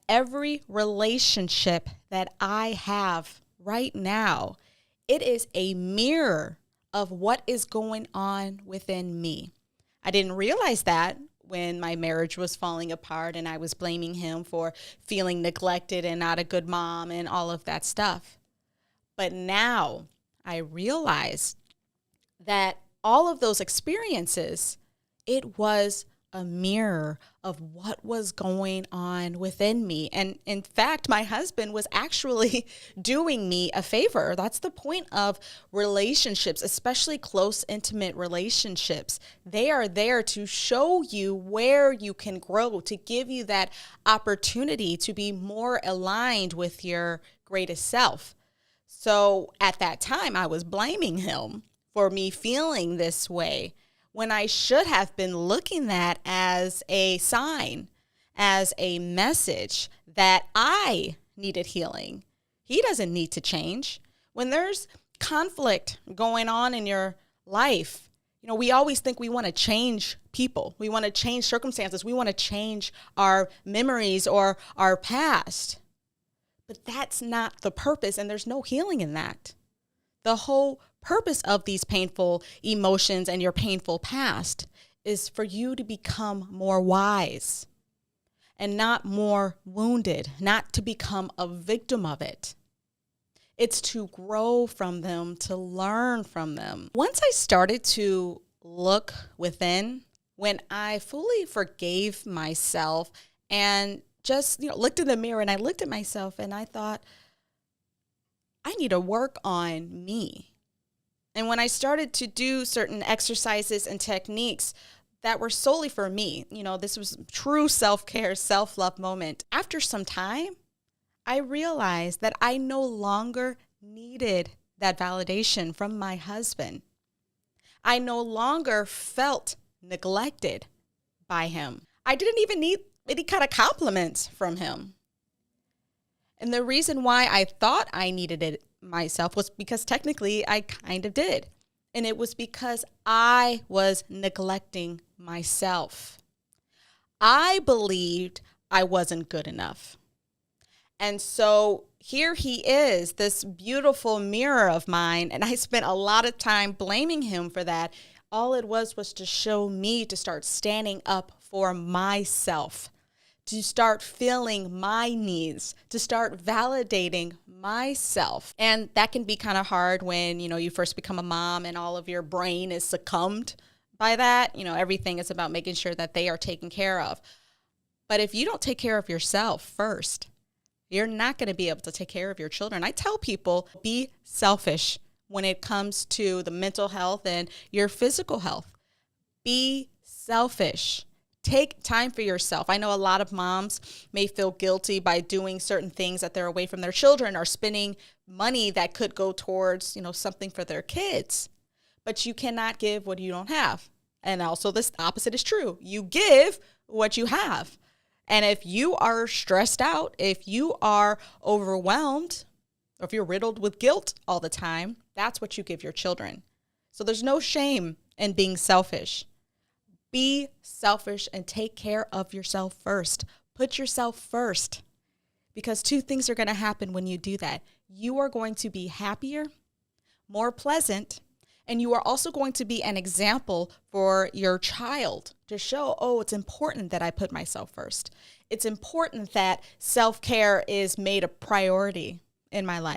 every relationship that I have right now, it is a mirror of what is going on within me. I didn't realize that when my marriage was falling apart and I was blaming him for feeling neglected and not a good mom and all of that stuff. But now I realize that all of those experiences, it was a mirror of what was going on within me. And in fact, my husband was actually doing me a favor. That's the point of relationships, especially close, intimate relationships. They are there to show you where you can grow, to give you that opportunity to be more aligned with your greatest self. So at that time, I was blaming him for me feeling this way, when I should have been looking at as a sign, as a message that I needed healing. He doesn't need to change. When there's conflict going on in your life, we always think we want to change people. We want to change circumstances. We want to change our memories or our past. But that's not the purpose, and there's no healing in that. The whole purpose of these painful emotions and your painful past is for you to become more wise and not more wounded, not to become a victim of it. It's to grow from them, to learn from them. Once I started to look within, when I fully forgave myself and just looked in the mirror and I looked at myself and I thought, I need to work on me. And when I started to do certain exercises and techniques that were solely for me, this was true self-care, self-love moment. After some time, I realized that I no longer needed that validation from my husband. I no longer felt neglected by him. I didn't even need any kind of compliments from him. And the reason why I thought I needed it myself was because technically I kind of did. And it was because I was neglecting myself. I believed I wasn't good enough. And so here he is, this beautiful mirror of mine. And I spent a lot of time blaming him for that. All it was to show me to start standing up for myself, to start feeling my needs, to start validating myself. And that can be kind of hard when, you first become a mom and all of your brain is succumbed by that. Everything is about making sure that they are taken care of. But if you don't take care of yourself first, you're not going to be able to take care of your children. I tell people, be selfish when it comes to the mental health and your physical health. Be selfish. Take time for yourself. I know a lot of moms may feel guilty by doing certain things that they're away from their children or spending money that could go towards, something for their kids. But you cannot give what you don't have. And also this opposite is true. You give what you have. And if you are stressed out, if you are overwhelmed, or if you're riddled with guilt all the time, that's what you give your children. So there's no shame in being selfish. Be selfish and take care of yourself first. Put yourself first, because two things are going to happen when you do that. You are going to be happier, more pleasant, and you are also going to be an example for your child to show, it's important that I put myself first. It's important that self-care is made a priority in my life.